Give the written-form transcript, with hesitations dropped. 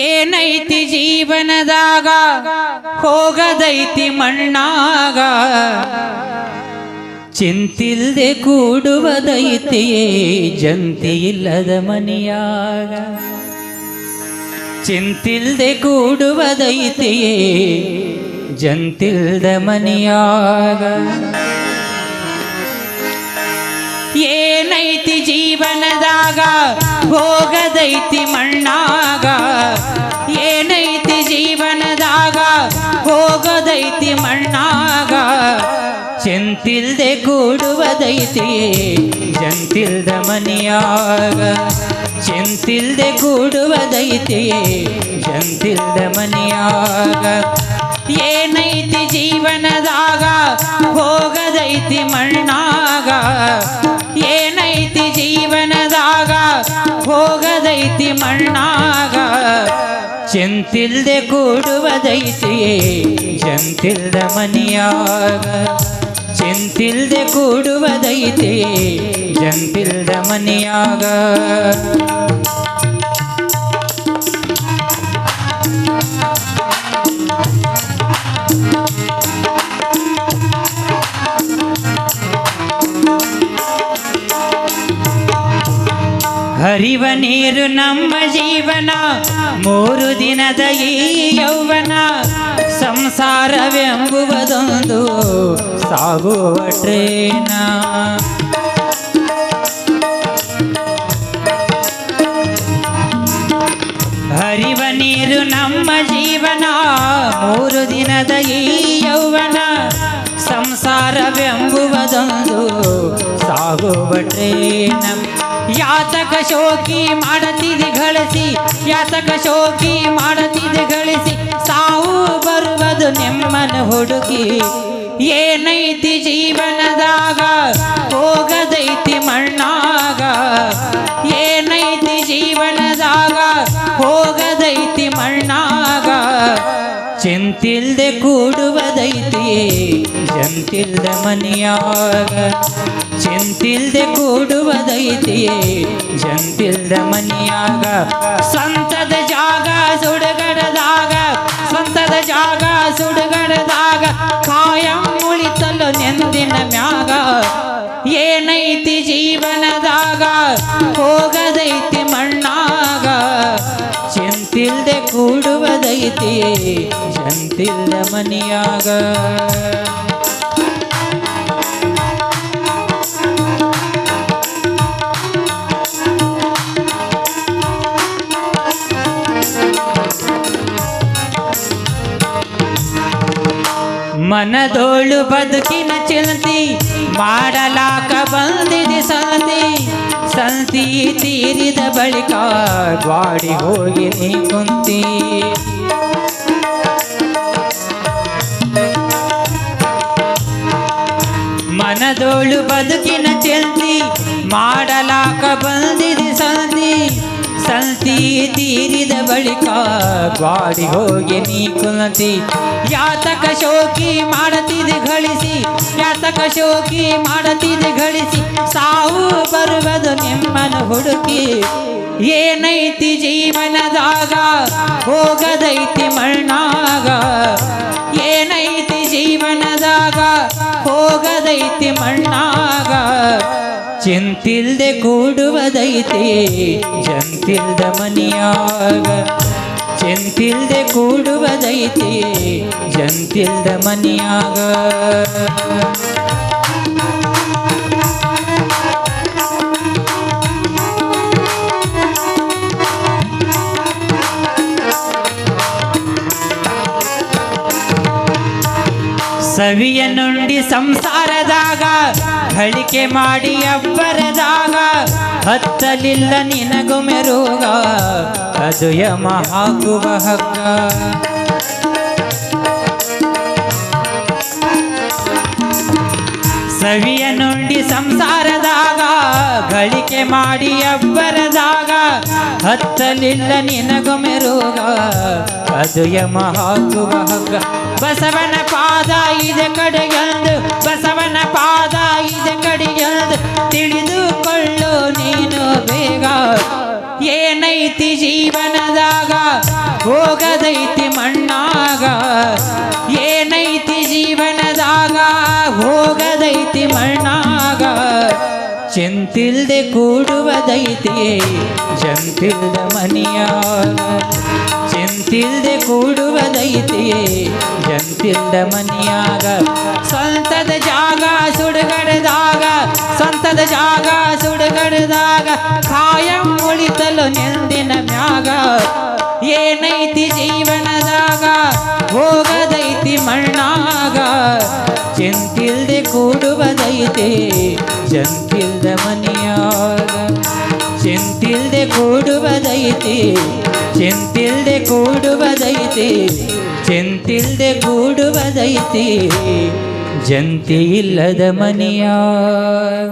ಏನೈತಿ ಜೀವನದಾಗ ಹೋಗದೈತಿ ಮಣ್ಣಾಗ ಚಿಂತಿಲ್ದೆ ಕೂಡುವುದೈತಿಯೇ ಜಂತಿ ಇಲ್ಲದ ಮನಿಯಾಗ ಚಿಂತಿಲ್ದೆ ಕೂಡುವುದೈತಿಯೇ ಜಂತಿಲ್ದ ಮನಿಯಾಗ ಏನೈತಿ ಜೀವನದಾಗ ಹೋಗದೈತಿ ಮಣ್ಣಾಗ ಏನೈತಿ ಜೀವನದಾಗ ಹೋಗದೈತಿ ಮಣ್ಣಾಗ ಚಿಂತಿಲ್ದೆ ಕೂಡುವುದೈತಿ ಜಂತಿಲ್ದ ಮನಿಯಾಗ ಚಿಂತಿಲ್ದೆ ಕೂಡುವುದೈತಿ ಜಂತಿಲ್ದ ಮನಿಯಾಗ ಏನೈತಿ ಜೀವನದಾಗ ಹೋಗದೈತಿ ಮಣ್ಣಾಗ ಏನೈತಿ ಜೀವನದಾಗ ಹೋಗದೈತಿ ಮಣ್ಣಾಗ ಚಿಂತಿಲ್ದೆ ಕೂಡುವುದೈತಿ ಜಂತಿಲ್ದ ಮನಿಯಾಗ ಚಿಂತಿಲ್ದೆ ಕೂಡುವುದೈತಿ ಜಂತಿಲ್ದ ಮನಿಯಾಗ ಹರಿವ ನೀರು ನಮ್ಮ ಜೀವನ ಮೂರು ದಿನದ ಈ ಯೌವನ ಸಂಸಾರವೆಂಬುವುದೊಂದು ಸಾಗುವ ಟ್ರೇನ ಹರಿವ ನೀರು ನಮ್ಮ ಜೀವನ ಮೂರು ದಿನದ ಈ ಯೌವನ ಸಂಸಾರವೆಂಬುವುದೊಂದು ಸಾಗುವ ಟ್ರೇನ ಯಾತಕ ಶೋಕಿ ಮಾಡತಿದೆ ಗಳಿಸಿ ಯಾತಕ ಶೋಕಿ ಮಾಡತಿದೆ ಗಳಿಸಿ ಸಾವು ಬರುವುದು ನಿಮ್ಮನ ಹುಡುಗಿ ಏನೈತಿ ಜೀವನದಾಗ ಹೋಗದೈತಿ ಮಣ್ಣಾಗ ಏನೈತಿ ಜೀವನದಾಗ ಹೋಗದೈತಿ ಮಣ್ಣಾಗ ಚಿಂತಿಲ್ದೆ ಕೂಡುವುದೈತಿ ಜಂತಿಲ್ದ ಮನಿಯಾಗ ಚಿಂತಿಲ್ದೆ ಕೂಡುವುದೈತಿ ಜಂತಿಲ್ದ ಮನಿಯಾಗ ಸ್ವಂತದ ಜಾಗ ಸುಡುಗಡದಾಗ ಸ್ವಂತದ ಜಾಗ ಸುಡುಗಡದಾಗ ಕಾಯಂ ಉಳಿತಲು ನೆಂದಿನ ಮ್ಯಾಗ ಏನೈತಿ ಜೀವನದಾಗ ಹೋಗದೈತಿ ಮಣ್ಣಾಗ ಚಿಂತಿಲ್ದೆ ಕೂಡುವುದೈತಿ ಜಂತಿಲ್ದ ಮನಿಯಾಗ ಮನದೋಳು ಬದುಕಿನ ಚಿಂತಿ ಮಾಡಲಾಕ ಬಂದಿದೆ ಸಂತಿ ಸಂತಿ ತೀರಿದ ಬಳಿಕ ಗಾಡಿ ಹೋಗಿ ನೀ ಕುಂತಿ ಮನದೋಳು ಬದುಕಿನ ಚಿಂತಿ ಮಾಡಲಾಕ ಬಂದಿದೆ ಸಂತಿ ಸಂತಿ ತೀರಿದ ಬಳಿಕ ಗಾಡಿ ಹೋಗಿ ನೀ ಕುಂತಿ ಯಾತಕ ಶೋಕಿ ಮಾಡತಿದೆ ಗಳಿಸಿ ಯಾತಕ ಶೋಕಿ ಮಾಡತಿದೆ ಗಳಿಸಿ ಸಾವು ಬರುವುದು ನಿಮ್ಮನ ಹುಡುಕಿ ಏನೈತಿ ಜೀವನದಾಗ ಹೋಗದೈತಿ ಮಣ್ಣಾಗ ಏನೈತಿ ಜೀವನದಾಗ ಹೋಗದೈತಿ ಮಣ್ಣಾಗ ಚಿಂತಿಲ್ದೆ ಕೂಡುವುದೈತಿ ಜಂತಿಲ್ದ ಮನಿಯಾಗ ಚಿಂತಿಲ್ದೆ ಕೂಡುವುದೈತಿ ಜಂತಿಲ್ದ ಮನಿಯಾಗ ಸವಿಯ ನುಂಡಿ ಸಂಸಾರದಾಗ ಗಳಿಕೆ ಮಾಡಿ ಅಬ್ಬರದಾಗ ಹತ್ತಲಿಲ್ಲ ನಿನಗು ಮೆರುಗ ಅದು ಯಮ ಹಾಕುವ ಹಗ್ಗ ಸವಿಯ ನುಂಡಿ ಸಂಸಾರದಾಗ ಗಳಿಕೆ ಮಾಡಿ ಅಬ್ಬರದಾಗ ಹತ್ತಲಿಲ್ಲ ನಿನಗು ಮೆರುಗ ಅದು ಯಮ ಹಾಕುವ ಹಗ್ಗ ಬಸವನ ಪಾದ ಇದೆ ಕಡೆಗೆಂದು ಬಸವನ ಪಾದ ಇದೆ ಕಡೆಗೆಂದು ತಿಳಿದುಕೊಳ್ಳು ನೀನು ಬೇಗ ಏನೈತಿ ಜೀವನದಾಗ ಹೋಗದೈತಿ ಮಣ್ಣಾಗ ಏನೈತಿ ಜೀವನದಾಗ ಹೋಗದೈತಿ ಮಣ್ಣಾಗ ಚಿಂತಿಲ್ದೆ ಕೂಡುವುದೈತಿ ಜಂತಿಲ್ದ ಮನಿಯಾಗ ಚಿಂತಿಲ್ದೆ ಕೂಡುವುದೈತಿ ಜಂತಿಲ್ದ ಮನಿಯಾಗ ಸ್ವಂತದ ಜಾಗ ಸುಡುಗಡದಾಗ ಸ್ವಂತದ ಜಾಗ ಸುಡುಗಡದಾಗ ಕಾಯಂ ಉಳಿತಲು ನೆಂದಿನ ಮ್ಯಾಗ ಏನೈತಿ ಜೀವನದಾಗ ಹೋಗದೈತಿ ಮಣ್ಣಾಗ ಚಿಂತಿಲ್ದೆ ಕೂಡುವುದೈತಿ ಜಂತಿಲ್ದ ಮನಿಯಾಗ ಚಿಂತಿಲ್ದೆ ಕೂಡುವುದೈತಿ ಚಿಂತಿಲ್ದೆ ಕೂಡುವುದೈತಿ ಚಿಂತಿಲ್ದೆ ಕೂಡುವುದೈತಿ ಜಂತಿ ಇಲ್ಲದ ಮನಿಯಾಗ